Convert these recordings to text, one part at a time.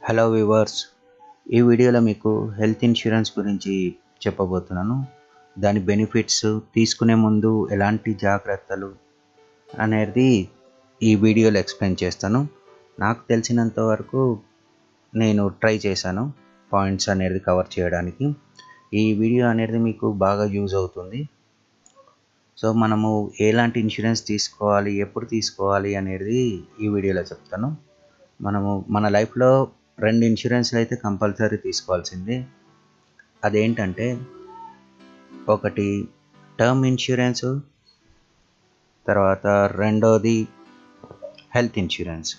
Hello viewers, ఈ వీడియోలో మీకు హెల్త్ ఇన్సూరెన్స్ గురించి చెప్పబోతున్నాను. దాని బెనిఫిట్స్, తీసుకునే ముందు ఎలాంటి జాగ్రత్తలు అనేది ఈ వీడియోలో ఎక్స్ప్లెయిన్ చేస్తాను. నాకు తెలిసినంత వరకు నేను ట్రై చేశాను పాయింట్స్ అనేది కవర్ చేయడానికి. ఈ వీడియో అనేది మీకు బాగా యూజ్ అవుతుంది. సో మనము ఎలాంటి ఇన్సూరెన్స్ తీసుకోవాలి, ఎప్పుడు తీసుకోవాలి అనేది ఈ వీడియోలో చెప్తాను. మనము మన లైఫ్లో 2 ఇన్సూరెన్స్‌లు అయితే కంపల్సరీ తీసుకోవాల్సిందే. అదేంటంటే ఒకటి టర్మ్ ఇన్సూరెన్స్, తర్వాత రెండోది హెల్త్ ఇన్సూరెన్స్.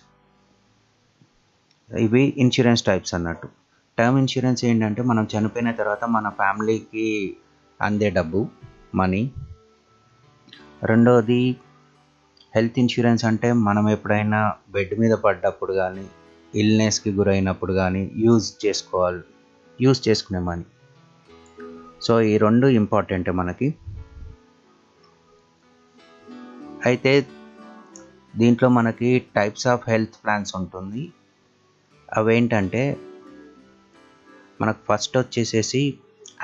ఇవి ఇన్సూరెన్స్ టైప్స్ అన్నట్టు. టర్మ్ ఇన్సూరెన్స్ ఏంటంటే మనం చనిపోయిన తర్వాత మన ఫ్యామిలీకి అందే డబ్బు, మనీ. రెండోది హెల్త్ ఇన్సూరెన్స్ అంటే మనం ఎప్పుడైనా బెడ్ మీద పడ్డప్పుడు కానీ, ఇల్నెస్కి గురైనప్పుడు కానీ యూజ్ చేసుకునే మనీ. సో ఈ రెండు ఇంపార్టెంటే మనకి. అయితే దీంట్లో మనకి టైప్స్ ఆఫ్ హెల్త్ ప్లాన్స్ ఉంటుంది. అవేంటంటే మనకు ఫస్ట్ వచ్చేసేసి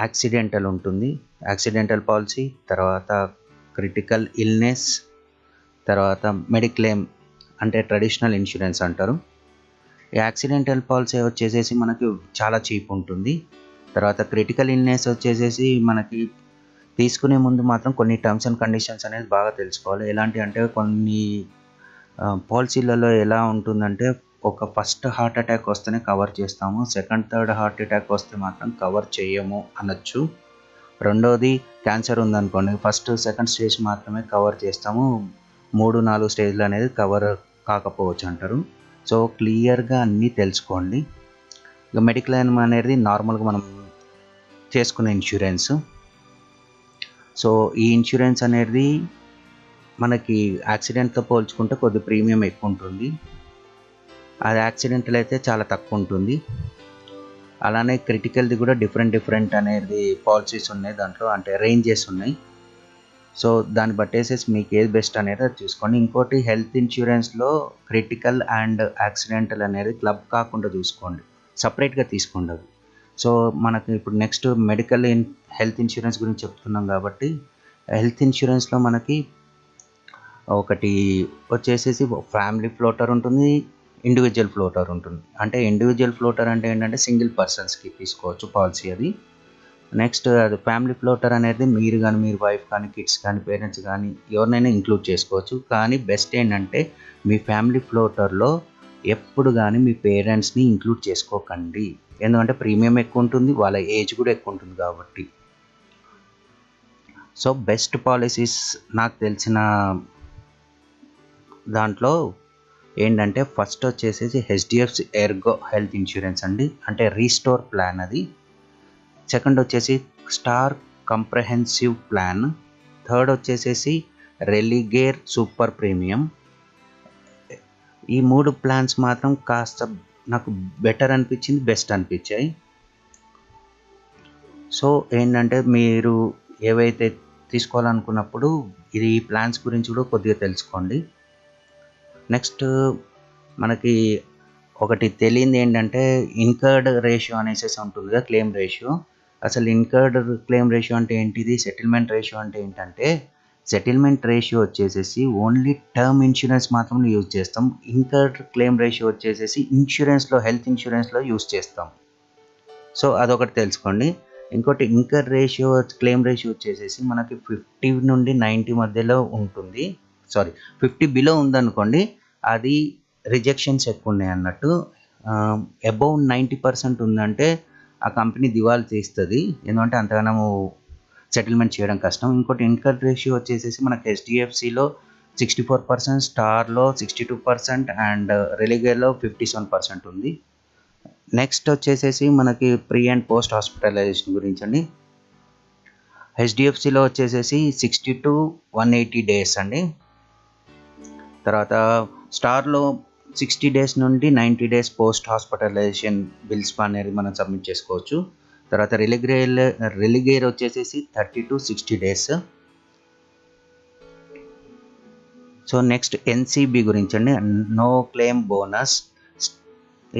యాక్సిడెంటల్ ఉంటుంది, యాక్సిడెంటల్ పాలసీ. తర్వాత క్రిటికల్ ఇల్నెస్, తర్వాత మెడిక్లెయిమ్ అంటే ట్రెడిషనల్ ఇన్సూరెన్స్ అంటారు. ఈ యాక్సిడెంటల్ పాలసీ వచ్చేసేసి మనకి చాలా చీప్ ఉంటుంది. తర్వాత క్రిటికల్ ఇల్నెస్ వచ్చేసేసి మనకి తీసుకునే ముందు మాత్రం కొన్ని టర్మ్స్ అండ్ కండిషన్స్ అనేది బాగా తెలుసుకోవాలి. ఎలాంటి అంటే కొన్ని పాలసీలలో ఎలా ఉంటుందంటే ఒక ఫస్ట్ హార్ట్ అటాక్ వస్తేనే కవర్ చేస్తాము, సెకండ్ థర్డ్ హార్ట్ అటాక్ వస్తే మాత్రం కవర్ చేయము అనొచ్చు. రెండోది క్యాన్సర్ ఉందనుకోండి, ఫస్ట్ సెకండ్ స్టేజ్ మాత్రమే కవర్ చేస్తాము, 3-4 స్టేజ్లు అనేది కవర్ కాకపోవచ్చు అంటారు. సో క్లియర్గా అన్నీ తెలుసుకోండి. ఇక మెడిక్లెయిమ్ అనేది నార్మల్గా మనం చేసుకునే ఇన్సూరెన్స్. సో ఈ ఇన్సూరెన్స్ అనేది మనకి యాక్సిడెంట్తో పోల్చుకుంటే కొద్ది ప్రీమియం ఎక్కువ ఉంటుంది. అది యాక్సిడెంటల్ అయితే చాలా తక్కువ ఉంటుంది. అలానే క్రిటికల్ది కూడా డిఫరెంట్ అనేది పాలసీస్ ఉన్నాయి దాంట్లో, అంటే రేంజెస్ ఉన్నాయి. సో దాన్ని బట్టేసేసి మీకు ఏది బెస్ట్ అనేది అది చూసుకోండి. ఇంకోటి హెల్త్ ఇన్సూరెన్స్లో క్రిటికల్ అండ్ యాక్సిడెంటల్ అనేది క్లబ్ కాకుండా చూసుకోండి, సపరేట్గా తీసుకోండి అవి. సో మనకి ఇప్పుడు నెక్స్ట్ హెల్త్ ఇన్సూరెన్స్ గురించి చెప్తున్నాం కాబట్టి, హెల్త్ ఇన్సూరెన్స్లో మనకి ఒకటి వచ్చేసేసి ఫ్యామిలీ ఫ్లోటర్ ఉంటుంది, ఇండివిజువల్ ఫ్లోటర్ ఉంటుంది. అంటే ఇండివిజువల్ ఫ్లోటర్ అంటే ఏంటంటే సింగిల్ పర్సన్స్కి తీసుకోవచ్చు పాలసీ అది. నెక్స్ట్ అది ఫ్యామిలీ ఫ్లోటర్ అనేది మీరు కానీ, మీరు వైఫ్ కానీ, కిడ్స్ కానీ, పేరెంట్స్ కానీ ఎవరినైనా ఇంక్లూడ్ చేసుకోవచ్చు. కానీ బెస్ట్ ఏంటంటే మీ ఫ్యామిలీ ఫ్లోటర్లో ఎప్పుడు కానీ మీ పేరెంట్స్ని ఇంక్లూడ్ చేసుకోకండి. ఎందుకంటే ప్రీమియం ఎక్కువ ఉంటుంది, వాళ్ళ ఏజ్ కూడా ఎక్కువ ఉంటుంది కాబట్టి. సో బెస్ట్ పాలసీస్ నాకు తెలిసిన దాంట్లో ఏంటంటే ఫస్ట్ వచ్చేసేసి హెచ్డిఎఫ్సి ఎర్గో హెల్త్ ఇన్సూరెన్స్ అండి, అంటే రీస్టోర్ ప్లాన్ అది. సెకండ్ వచ్చేసి స్టార్ కంప్రహెన్సివ్ ప్లాన్. థర్డ్ వచ్చేసేసి రెలిగేర్ సూపర్ ప్రీమియం. ఈ 3 ప్లాన్స్ మాత్రం కాస్త నాకు బెటర్ అనిపించింది, బెస్ట్ అనిపించాయి. సో ఏంటంటే మీరు ఏవైతే తీసుకోవాలనుకున్నప్పుడు ఇది ఈ ప్లాన్స్ గురించి కూడా కొద్దిగా తెలుసుకోండి. నెక్స్ట్ మనకి ఒకటి తెలియంది ఏంటంటే ఇన్కర్డ్ రేషియో అనేసి ఉంటుంది కదా, క్లెయిమ్ రేషియో. అసలు ఇన్కర్డ్ క్లెయిమ్ రేషియో అంటే ఏంటిది, సెటిల్మెంట్ రేషియో అంటే ఏంటంటే, సెటిల్మెంట్ రేషియో వచ్చేసేసి ఓన్లీ టర్మ్ ఇన్సూరెన్స్ మాత్రమే యూజ్ చేస్తాం. ఇన్కర్డ్ క్లెయిమ్ రేషియో వచ్చేసేసి ఇన్సూరెన్స్లో, హెల్త్ ఇన్సూరెన్స్లో యూజ్ చేస్తాం. సో అదొకటి తెలుసుకోండి. ఇంకోటి ఇన్కర్ రేషియో, క్లెయిమ్ రేషియో వచ్చేసేసి మనకి 50 నుండి 90 మధ్యలో ఉంటుంది. 50 బిలో ఉందనుకోండి, అది రిజెక్షన్స్ ఎక్కువ ఉన్నాయి అన్నట్టు. అబౌవ్ 90% ఉందంటే ఆ కంపెనీ దివాళా తీస్తుంది, ఎందుకంటే అంతగానము సెటిల్మెంట్ చేయడం కష్టం. ఇంకోటి ఇన్కర్ రేషియో వచ్చేసేసి మనకి హెచ్డిఎఫ్సిలో 64%, స్టార్లో 62% అండ్ రెలిగేర్లో 57% ఉంది. నెక్స్ట్ వచ్చేసేసి మనకి ప్రీ అండ్ పోస్ట్ హాస్పిటలైజేషన్ గురించి అండి. హెచ్డిఎఫ్సిలో వచ్చేసేసి 60 to 180 డేస్ అండి. తర్వాత స్టార్లో 60 డేస్ నుండి 90 డేస్ పోస్ట్ హాస్పిటలైజేషన్ బిల్స్ అనేది మనం సబ్మిట్ చేసుకోవచ్చు. తర్వాత రెలిగేర్ వచ్చేసేసి 30 to 60 days. So next NCB గురించి అండి, నో క్లెయిమ్ బోనస్.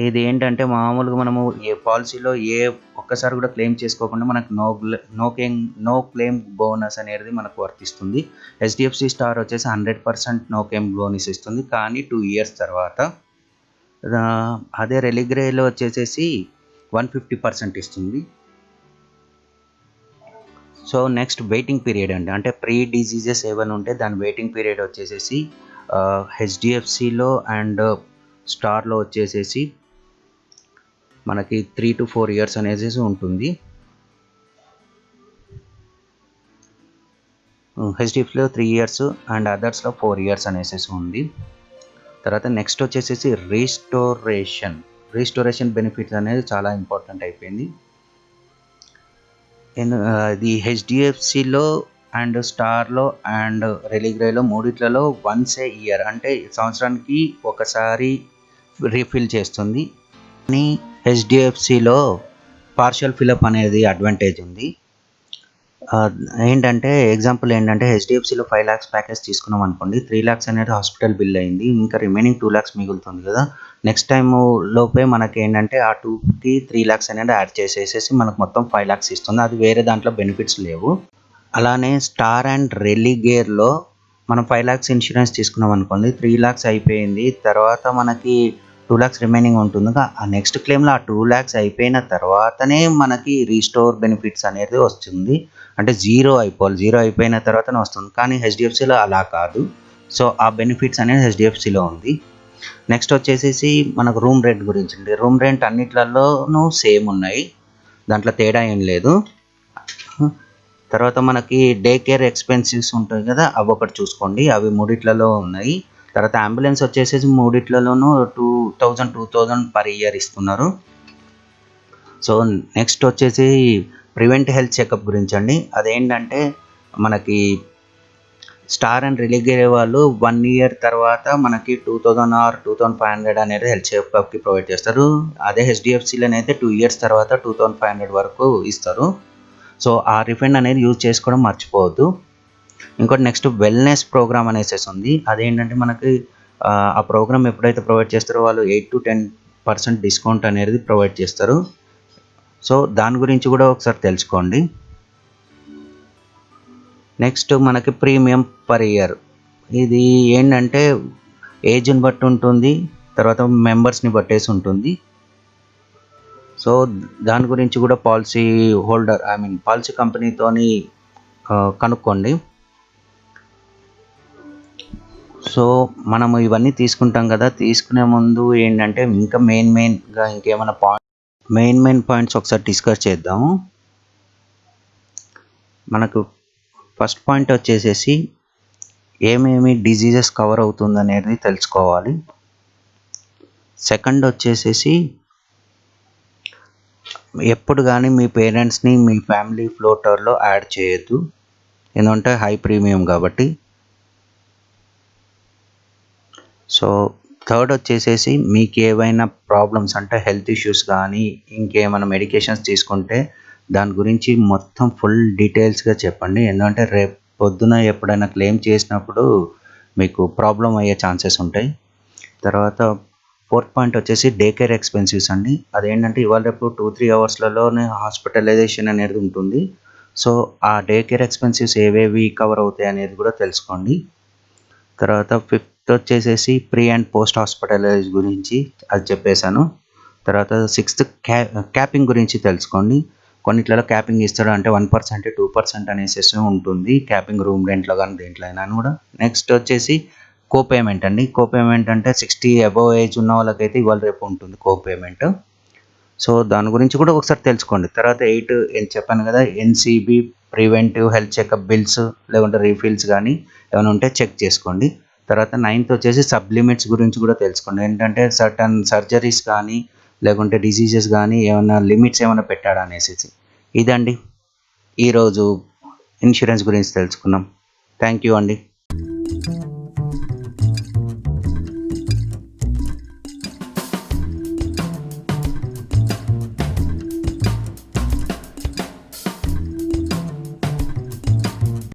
ఇది ఏంటంటే మామూలుగా మనము ఏ పాలసీలో ఒక్కసారి కూడా క్లెయిమ్ చేసుకోకుండా మనకు నో క్లెయిమ్ బోనస్ అనేది మనకు వర్తిస్తుంది. హెచ్డిఎఫ్సి స్టార్ వచ్చేసి 100% నో క్లెయిమ్ బోనస్ ఇస్తుంది, కానీ 2 ఇయర్స్ తర్వాత. అదే రెలిగ్రేలో వచ్చేసేసి 150% ఇస్తుంది. సో నెక్స్ట్ వెయిటింగ్ పీరియడ్ అండి, అంటే ప్రీ డిజీజెస్ ఏమైనా ఉంటే దాని వెయిటింగ్ పీరియడ్ వచ్చేసేసి హెచ్డిఎఫ్సిలో అండ్ స్టార్లో వచ్చేసేసి మనకి 3 to 4 ఇయర్స్ అనేది ఉంటుంది. హెచ్డిఎఫ్సిలో 3 ఇయర్స్ అండ్ అదర్స్లో 4 ఇయర్స్ అనేసి ఉంది. తర్వాత నెక్స్ట్ వచ్చేసేసి రీస్టోరేషన్ బెనిఫిట్స్ అనేది చాలా ఇంపార్టెంట్ అయిపోయింది. ఇది హెచ్డిఎఫ్సిలో అండ్ స్టార్లో అండ్ రెలిగ్రేలో మూడిట్లలో వన్స్ ఏ ఇయర్, అంటే సంవత్సరానికి ఒకసారి రీఫిల్ చేస్తుంది. కానీ హెచ్డిఎఫ్సిలో పార్షియల్ ఫిలప్ అనేది అడ్వాంటేజ్ ఉంది. ఏంటంటే ఎగ్జాంపుల్ ఏంటంటే హెచ్డిఎఫ్సిలో 5 lakhs ప్యాకేజ్ తీసుకున్నాం అనుకోండి, 3 lakhs అనేది హాస్పిటల్ బిల్ అయింది, ఇంకా రిమైనింగ్ 2 lakhs మిగులుతుంది కదా. నెక్స్ట్ టైం లోపే మనకి ఏంటంటే ఆ 2కి 3 lakhs అనేది యాడ్ చేసేసేసి మనకు మొత్తం 5 lakhs ఇస్తుంది. అది వేరే దాంట్లో బెనిఫిట్స్ లేవు. అలానే స్టార్ అండ్ రెలిగేర్లో మనం 5 lakhs ఇన్సూరెన్స్ తీసుకున్నాం అనుకోండి, 3 lakhs అయిపోయింది, తర్వాత మనకి 2 lakhs రిమైనింగ్ ఉంటుంది. ఆ నెక్స్ట్ క్లెయిమ్లో ఆ 2 lakhs అయిపోయిన తర్వాతనే మనకి రీస్టోర్ బెనిఫిట్స్ అనేది వస్తుంది. అంటే జీరో అయిపోయిన తర్వాతనే వస్తుంది. కానీ హెచ్డిఎఫ్సిలో అలా కాదు. సో ఆ బెనిఫిట్స్ అనేది హెచ్డిఎఫ్సిలో ఉంది. నెక్స్ట్ వచ్చేసేసి మనకు రూమ్ రెంట్ గురించి అండి. రూమ్ రెంట్ అన్నిట్లలోనూ సేమ్ ఉన్నాయి, దాంట్లో తేడా ఏం లేదు. తర్వాత మనకి డే కేర్ ఎక్స్పెన్సెస్ ఉంటాయి కదా, అవి ఒకటి చూసుకోండి, అవి మూడిట్లలో ఉన్నాయి. తర్వాత అంబులెన్స్ వచ్చేసేసి మూడిట్లలోనూ 2000 పర్ ఇయర్ ఇస్తున్నారు. సో నెక్స్ట్ వచ్చేసి ప్రివెంట్ హెల్త్ చెకప్ గురించి అండి. అదేంటంటే మనకి స్టార్ అండ్ రిలీగే వాళ్ళు 1 year తర్వాత మనకి 2000 or 2500 అనేది హెల్త్ చెకప్కి ప్రొవైడ్ చేస్తారు. అదే హెచ్డిఎఫ్సిలోనైతే 2 years తర్వాత 2500 వరకు ఇస్తారు. సో ఆ రిఫండ్ అనేది యూజ్ చేసుకోవడం మర్చిపోవద్దు. ఇంకోటి నెక్స్ట్ వెల్నెస్ ప్రోగ్రామ్ అనేసి ఉంది. అదేంటంటే మనకి ఆ ప్రోగ్రామ్ ఎప్పుడైతే ప్రొవైడ్ చేస్తారో వాళ్ళు 8 to 10% డిస్కౌంట్ అనేది ప్రొవైడ్ చేస్తారు. సో దాని గురించి కూడా ఒకసారి తెలుసుకోండి. నెక్స్ట్ మనకి ప్రీమియం పర్ ఇయర్, ఇది ఏంటంటే ఏజ్ని బట్టి ఉంటుంది, తర్వాత మెంబర్స్ని బట్టేసి ఉంటుంది. సో దాని గురించి కూడా పాలసీ కంపెనీతోని కనుక్కోండి. సో మనము ఇవన్నీ తీసుకుంటాం కదా, తీసుకునే ముందు ఏంటంటే ఇంకా మెయిన్గా ఇంకేమైనా మెయిన్ పాయింట్స్ ఒకసారి డిస్కస్ చేద్దాము. మనకు ఫస్ట్ పాయింట్ వచ్చేసేసి ఏమేమి డిజీజెస్ కవర్ అవుతుంది అనేది తెలుసుకోవాలి. సెకండ్ వచ్చేసేసి ఎప్పుడు కానీ మీ పేరెంట్స్ని మీ ఫ్యామిలీ ఫ్లోటర్లో యాడ్ చేయొద్దు, ఎందుకంటే హై ప్రీమియం కాబట్టి. సో థర్డ్ వచ్చేసేసి మీకు ఏవైనా ప్రాబ్లమ్స్ అంటే హెల్త్ ఇష్యూస్ కానీ ఇంకేమైనా మెడికేషన్స్ తీసుకుంటే దాని గురించి మొత్తం ఫుల్ డీటెయిల్స్గా చెప్పండి, ఎందుకంటే రేపు పొద్దున ఎప్పుడైనా క్లెయిమ్ చేసినప్పుడు మీకు ప్రాబ్లం అయ్యే ఛాన్సెస్ ఉంటాయి. తర్వాత ఫోర్త్ పాయింట్ వచ్చేసి డే కేర్ ఎక్స్పెన్సివ్స్ అండి. అదేంటంటే ఇవాళ రేపు 2-3 అవర్స్లలోనే హాస్పిటలైజేషన్ అనేది ఉంటుంది. సో ఆ డే కేర్ ఎక్స్పెన్సివ్స్ ఏవేవి కవర్ అవుతాయి అనేది కూడా తెలుసుకోండి. తర్వాత ఫిఫ్త్ వచ్చేసేసి ప్రీ అండ్ పోస్ట్ హాస్పిటలైజ్ గురించి అది చెప్పేశాను. తర్వాత సిక్స్త్ క్యాపింగ్ గురించి తెలుసుకోండి. కొన్నిట్లలో క్యాపింగ్ ఇస్తాడు, అంటే 1%, 2% అనేసి ఉంటుంది క్యాపింగ్ రూమ్ రెంట్లో కానీ దేంట్లో అయినా కూడా. నెక్స్ట్ వచ్చేసి కోపేమెంట్ అండి. కోపేమెంట్ అంటే 60 అబోవ్ ఏజ్ ఉన్న వాళ్ళకైతే ఇవాళ రేపు ఉంటుంది కోపేమెంట్. సో దాని గురించి కూడా ఒకసారి తెలుసుకోండి. తర్వాత 8 చెప్పాను కదా, NCB preventive health checkup bills లేకుంటే రీఫిల్స్ కానీ ఏమైనా ఉంటే చెక్ చేసుకోండి. తర్వాత 9th వచ్చేసి సబ్లిమిట్స్ గురించి కూడా తెలుసుకోండి. ఏంటంటే సర్టన్ సర్జరీస్ కానీ లేకుంటే డిసీజెస్ కానీ ఏమైనా లిమిట్స్ ఏమైనా పెట్టాడా అనేసి. ఇదండి ఈరోజు ఇన్సూరెన్స్ గురించి తెలుసుకున్నాం. థ్యాంక్ యూ అండి.